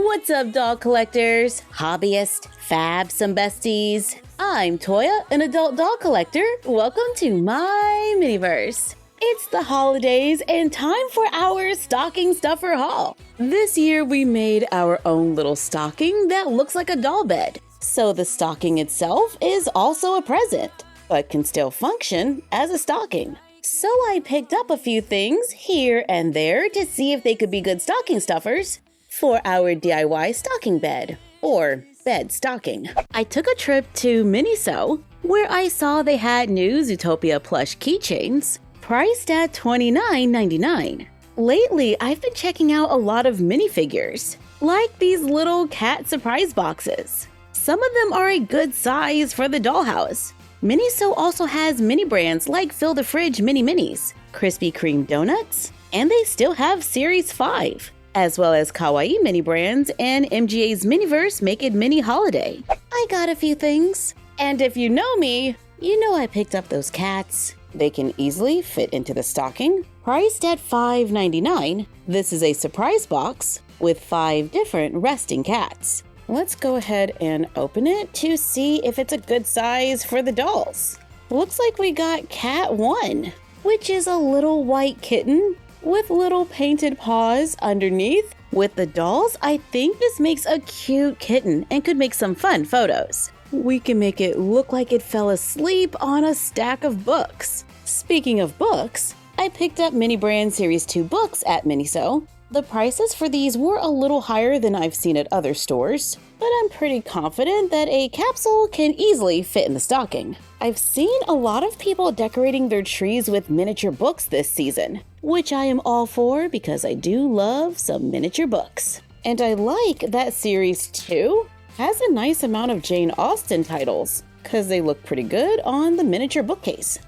What's up, doll collectors, hobbyists, fab some besties? I'm Toya, an adult doll collector. Welcome to my Miniverse. It's the holidays and time for our stocking stuffer haul. This year we made our own little stocking that looks like a doll bed. So the stocking itself is also a present, but can still function as a stocking. So I picked up a few things here and there to see if they could be good stocking stuffers for our DIY stocking bed, or bed stocking. I took a trip to Miniso, where I saw they had new Zootopia plush keychains, priced at $29.99. Lately, I've been checking out a lot of minifigures, like these little cat surprise boxes. Some of them are a good size for the dollhouse. Miniso also has mini brands like Fill the Fridge Mini Minis, Krispy Kreme Donuts, and they still have Series 5. As well as kawaii mini brands and MGA's Miniverse Make It Mini Holiday. I got a few things. And if you know me, you know I picked up those cats. They can easily fit into the stocking. Priced at $5.99, this is a surprise box with 5 different resting cats. Let's go ahead and open it to see if it's a good size for the dolls. Looks like we got Cat 1, which is a little white kitten with little painted paws underneath. With the dolls, I think this makes a cute kitten and could make some fun photos. We can make it look like it fell asleep on a stack of books. Speaking of books, I picked up Mini Brand Series 2 books at Miniso. The prices for these were a little higher than I've seen at other stores, but I'm pretty confident that a capsule can easily fit in the stocking. I've seen a lot of people decorating their trees with miniature books this season, which I am all for because I do love some miniature books. And I like that Series 2 has a nice amount of Jane Austen titles, because they look pretty good on the miniature bookcase.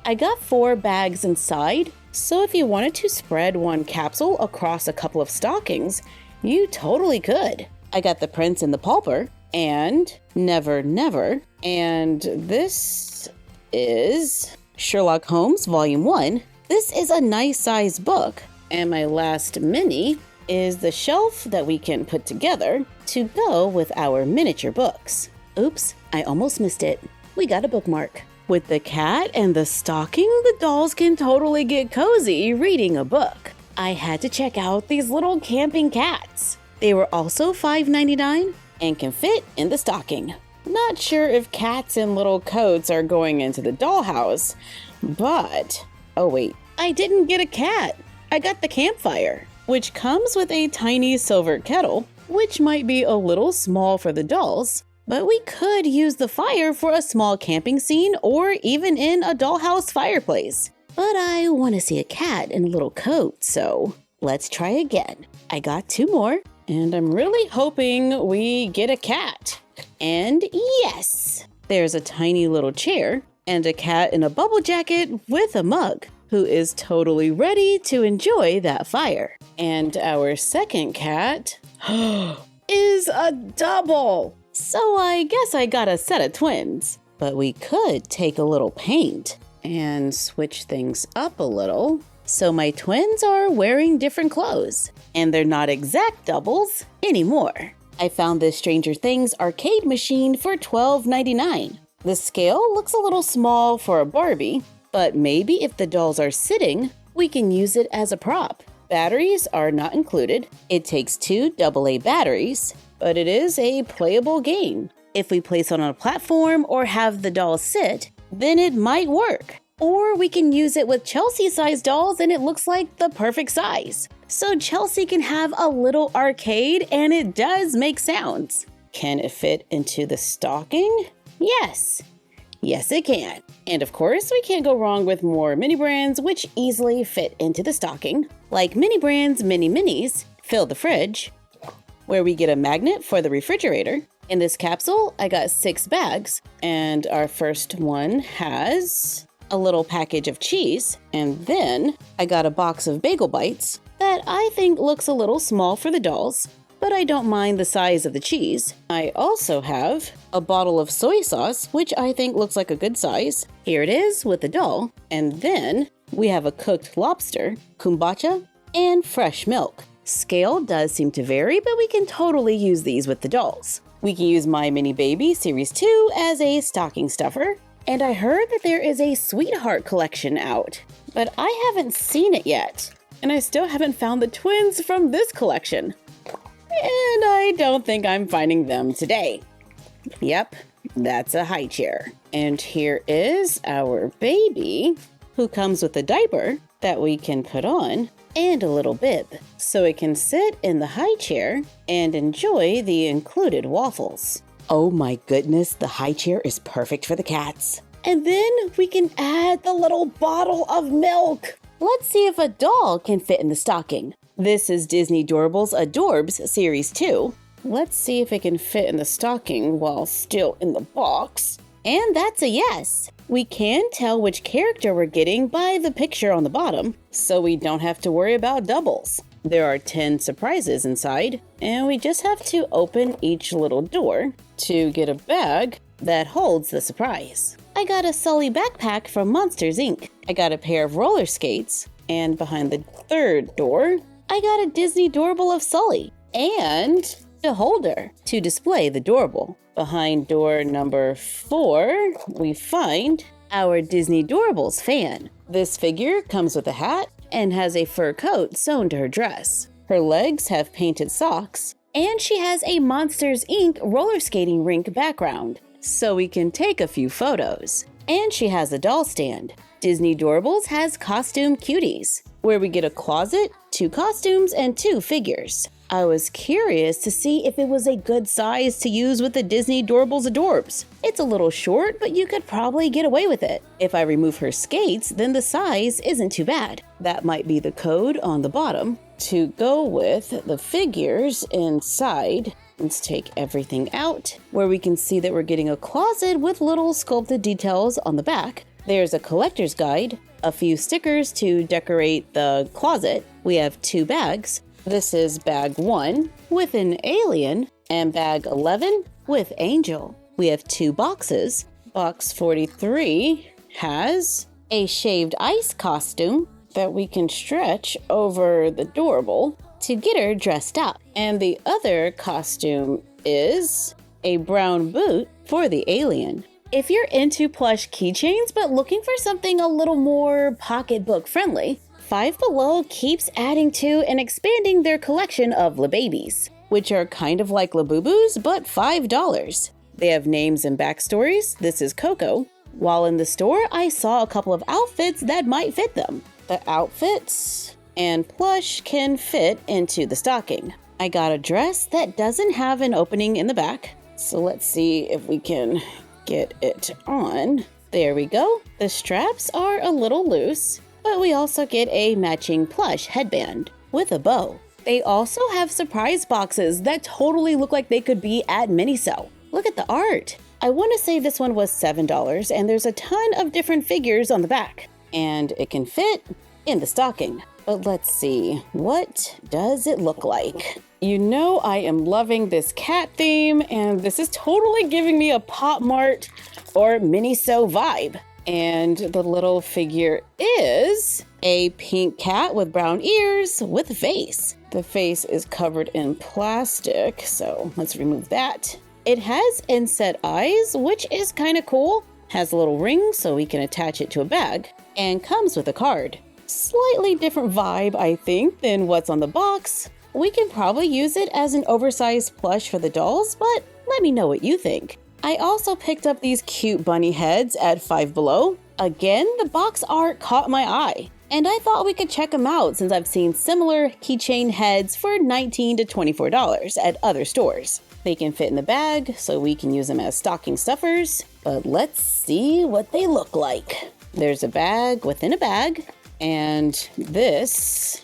I got 4 bags inside, so if you wanted to spread one capsule across a couple of stockings, you totally could. I got The Prince and the Pauper, and Never Never, and this is Sherlock Holmes Volume 1. This is a nice size book, and my last mini is the shelf that we can put together to go with our miniature books. Oops, I almost missed it. We got a bookmark. With the cat and the stocking, the dolls can totally get cozy reading a book. I had to check out these little camping cats. They were also $5.99 and can fit in the stocking. Not sure if cats in little coats are going into the dollhouse, but... oh wait, I didn't get a cat. I got the campfire, which comes with a tiny silver kettle, which might be a little small for the dolls, but we could use the fire for a small camping scene or even in a dollhouse fireplace. But I want to see a cat in a little coat, so let's try again. I got 2 more, and I'm really hoping we get a cat. And yes, there's a tiny little chair and a cat in a bubble jacket with a mug, who is totally ready to enjoy that fire. And our second cat is a double. So I guess I got a set of twins. But we could take a little paint and switch things up a little. So my twins are wearing different clothes, and they're not exact doubles anymore. I found this Stranger Things arcade machine for $12.99. The scale looks a little small for a Barbie, but maybe if the dolls are sitting, we can use it as a prop. Batteries are not included. It takes 2 AA batteries, but it is a playable game. If we place it on a platform or have the dolls sit, then it might work. Or we can use it with Chelsea-sized dolls and it looks like the perfect size. So Chelsea can have a little arcade and it does make sounds. Can it fit into the stocking? Yes. Yes, it can. And of course, we can't go wrong with more mini brands which easily fit into the stocking, like Mini Brands Mini Minis, Fill the Fridge, where we get a magnet for the refrigerator. In this capsule, I got 6 bags, and our first one has a little package of cheese, and then I got a box of bagel bites that I think looks a little small for the dolls, but I don't mind the size of the cheese. I also have a bottle of soy sauce, which I think looks like a good size. Here it is with the doll, and then we have a cooked lobster, kombucha, and fresh milk. Scale does seem to vary, but we can totally use these with the dolls. We can use My Mini Baby Series 2 as a stocking stuffer. And I heard that there is a Sweetheart collection out, but I haven't seen it yet. And I still haven't found the twins from this collection. And I don't think I'm finding them today. Yep, that's a high chair. And here is our baby, who comes with a diaper that we can put on and a little bib, so it can sit in the high chair and enjoy the included waffles. Oh my goodness, the high chair is perfect for the cats. And then we can add the little bottle of milk. Let's see if a doll can fit in the stocking. This is Disney Doorables Adorbs Series 2. Let's see if it can fit in the stocking while still in the box. And that's a yes. We can tell which character we're getting by the picture on the bottom, so we don't have to worry about doubles. There are 10 surprises inside, and we just have to open each little door to get a bag that holds the surprise. I got a Sully backpack from Monsters, Inc. I got a pair of roller skates, and behind the third door, I got a Disney Doorable of Sully and a holder to display the Doorable. Behind door number 4, we find our Disney Doorables fan. This figure comes with a hat and has a fur coat sewn to her dress. Her legs have painted socks, and she has a Monsters, Inc. roller skating rink background, so we can take a few photos. And she has a doll stand. Disney Doorables has Costume Cuties, where we get a closet, 2 costumes, and 2 figures. I was curious to see if it was a good size to use with the Disney Doorables Adorbs. It's a little short, but you could probably get away with it. If I remove her skates, then the size isn't too bad. That might be the code on the bottom. To go with the figures inside, let's take everything out, where we can see that we're getting a closet with little sculpted details on the back. There's a collector's guide, a few stickers to decorate the closet. We have 2 bags. This is bag 1 with an alien and bag 11 with Angel. We have 2 boxes. Box 43 has a shaved ice costume that we can stretch over the Doorable to get her dressed up. And the other costume is a brown boot for the alien. If you're into plush keychains but looking for something a little more pocketbook friendly, Five Below keeps adding to and expanding their collection of LaBabies, which are kind of like Labubus but $5. They have names and backstories. This is Coco. While in the store, I saw a couple of outfits that might fit them. The outfits and plush can fit into the stocking. I got a dress that doesn't have an opening in the back, so let's see if we can get it on. There we go. The straps are a little loose, but we also get a matching plush headband with a bow. They also have surprise boxes that totally look like they could be at Miniso. Look at the art. I want to say this one was $7, and there's a ton of different figures on the back, and it can fit in the stocking. But let's see, what does it look like? You know I am loving this cat theme, and this is totally giving me a Pop Mart or Miniso vibe. And the little figure is a pink cat with brown ears with a face. The face is covered in plastic, so let's remove that. It has inset eyes, which is kind of cool. Has a little ring so we can attach it to a bag, and comes with a card. Slightly different vibe, I think, than what's on the box. We can probably use it as an oversized plush for the dolls, but let me know what you think. I also picked up these cute bunny heads at Five Below. Again, the box art caught my eye, and I thought we could check them out since I've seen similar keychain heads for $19 to $24 at other stores. They can fit in the bag, so we can use them as stocking stuffers, but let's see what they look like. There's a bag within a bag, and this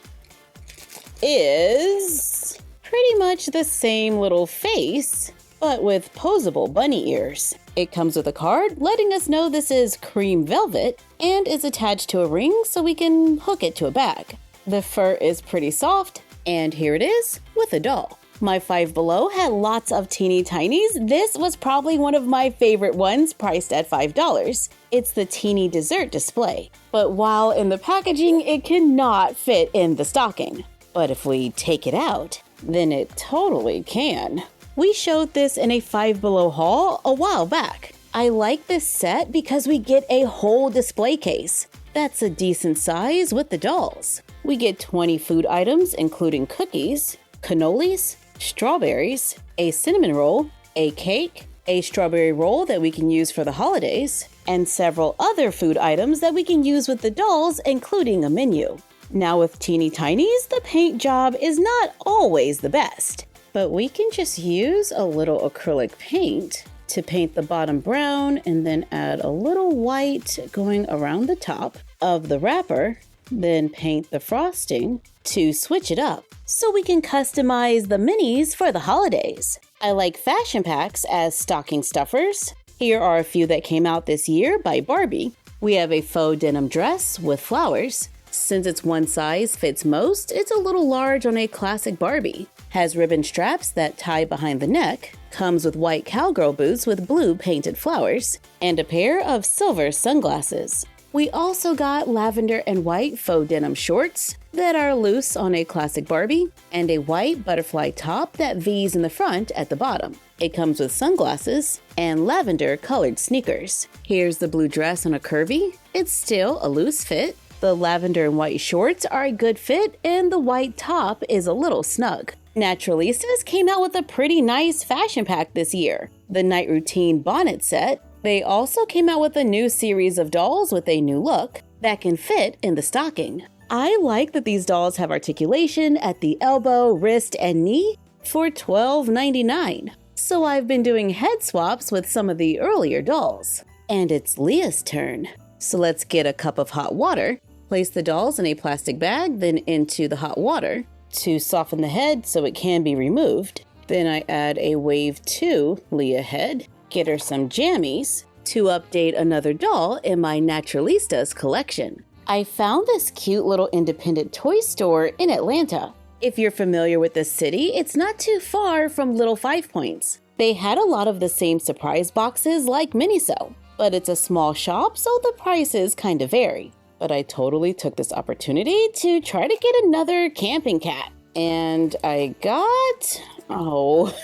is pretty much the same little face, but with posable bunny ears. It comes with a card letting us know this is cream velvet and is attached to a ring so we can hook it to a bag. The fur is pretty soft, and here it is with a doll. My Five Below had lots of Teeny Tinies. This was probably one of my favorite ones, priced at $5. It's the teeny dessert display, but while in the packaging, it cannot fit in the stocking. But if we take it out, then it totally can. We showed this in a Five Below haul a while back. I like this set because we get a whole display case. That's a decent size with the dolls. We get 20 food items including cookies, cannolis, strawberries, a cinnamon roll, a cake, a strawberry roll that we can use for the holidays, and several other food items that we can use with the dolls, including a menu. Now with Teeny Tinies, the paint job is not always the best, but we can just use a little acrylic paint to paint the bottom brown and then add a little white going around the top of the wrapper, then paint the frosting to switch it up so we can customize the minis for the holidays. I like fashion packs as stocking stuffers. Here are a few that came out this year by Barbie. We have a faux denim dress with flowers. Since it's one size fits most, it's a little large on a classic Barbie. Has ribbon straps that tie behind the neck, comes with white cowgirl boots with blue painted flowers, and a pair of silver sunglasses. We also got lavender and white faux denim shorts that are loose on a classic Barbie, and a white butterfly top that V's in the front at the bottom. It comes with sunglasses and lavender colored sneakers. Here's the blue dress on a curvy. It's still a loose fit. The lavender and white shorts are a good fit, and the white top is a little snug. Naturalistas came out with a pretty nice fashion pack this year. The night routine bonnet set. They also came out with a new series of dolls with a new look that can fit in the stocking. I like that these dolls have articulation at the elbow, wrist, and knee for $12.99. So I've been doing head swaps with some of the earlier dolls. And it's Leah's turn. So let's get a cup of hot water, place the dolls in a plastic bag, then into the hot water to soften the head so it can be removed. Then I add a wave 2 Leah head, get her some jammies to update another doll in my Naturalistas collection. I found this cute little independent toy store in Atlanta. If you're familiar with this city, it's not too far from Little Five Points. They had a lot of the same surprise boxes like Miniso, but it's a small shop, so the prices kind of vary. But I totally took this opportunity to try to get another camping cat. And I got,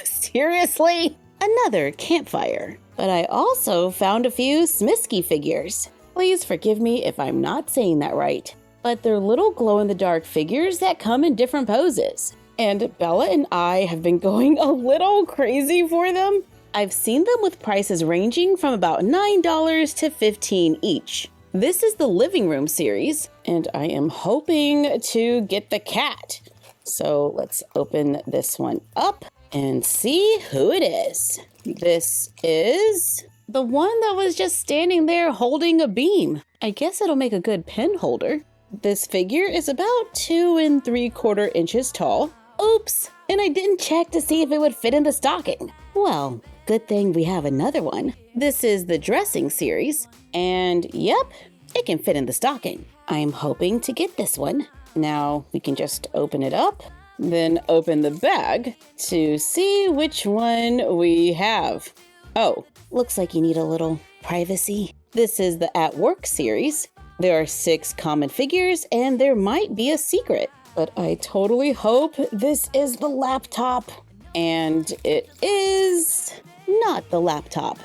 seriously, another campfire. But I also found a few Smiski figures. Please forgive me if I'm not saying that right. But they're little glow-in-the-dark figures that come in different poses. And Bella and I have been going a little crazy for them. I've seen them with prices ranging from about $9 to $15 each. This is the living room series, and I am hoping to get the cat. So let's open this one up and see who it is. This is the one that was just standing there holding a beam. I guess it'll make a good pen holder. This figure is about 2 3/4 inches tall. Oops, and I didn't check to see if it would fit in the stocking. Well, good thing we have another one. This is the dressing series, and yep, it can fit in the stocking. I'm hoping to get this one. Now we can just open it up, then open the bag to see which one we have. Oh, looks like you need a little privacy. This is the At Work series. There are 6 common figures, and there might be a secret. But I totally hope this is the laptop. And it is not the laptop,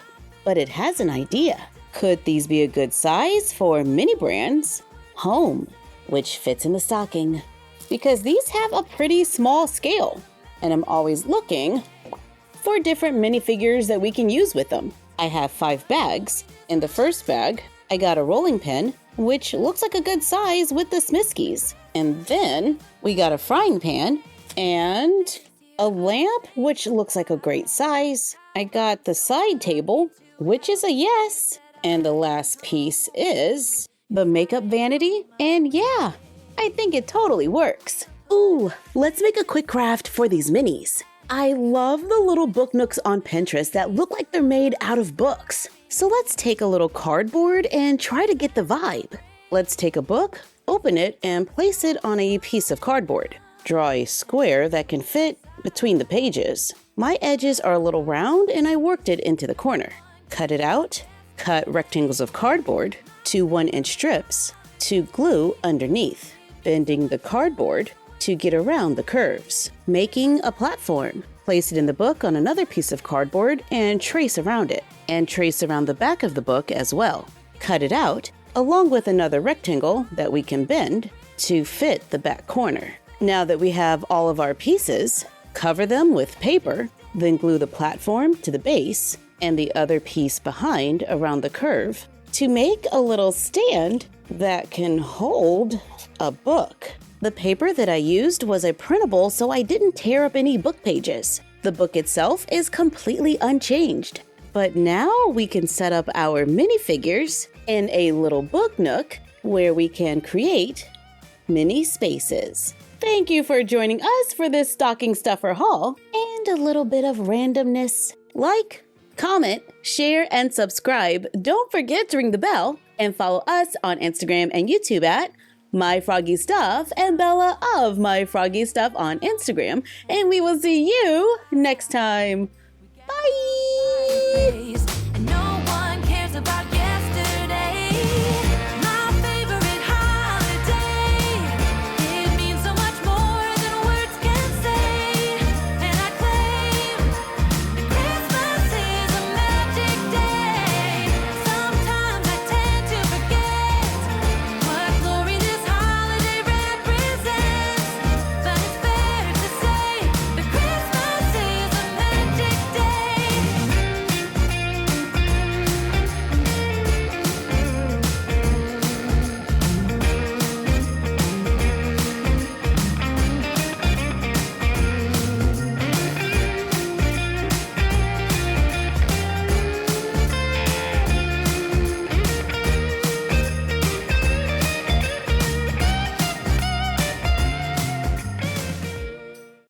but it has an idea. Could these be a good size for mini brands home, which fits in the stocking? Because these have a pretty small scale, and I'm always looking for different minifigures that we can use with them. I have 5 bags. In the first bag, I got a rolling pin, which looks like a good size with the Smiskis. And then we got a frying pan and a lamp, which looks like a great size. I got the side table, which is a yes. And the last piece is the makeup vanity. And yeah, I think it totally works. Ooh, let's make a quick craft for these minis. I love the little book nooks on Pinterest that look like they're made out of books. So let's take a little cardboard and try to get the vibe. Let's take a book, open it, and place it on a piece of cardboard. Draw a square that can fit between the pages. My edges are a little round and I worked it into the corner. Cut it out, cut rectangles of cardboard to 1-inch strips to glue underneath. Bending the cardboard, to get around the curves, making a platform. Place it in the book on another piece of cardboard and trace around it, and trace around the back of the book as well. Cut it out, along with another rectangle that we can bend to fit the back corner. Now that we have all of our pieces, cover them with paper, then glue the platform to the base and the other piece behind around the curve to make a little stand that can hold a book. The paper that I used was a printable, so I didn't tear up any book pages. The book itself is completely unchanged. But now we can set up our minifigures in a little book nook where we can create mini spaces. Thank you for joining us for this stocking stuffer haul and a little bit of randomness. Like, comment, share, and subscribe. Don't forget to ring the bell and follow us on Instagram and YouTube at MyFroggyStuff and Bella of MyFroggyStuff on Instagram. And we will see you next time. Bye!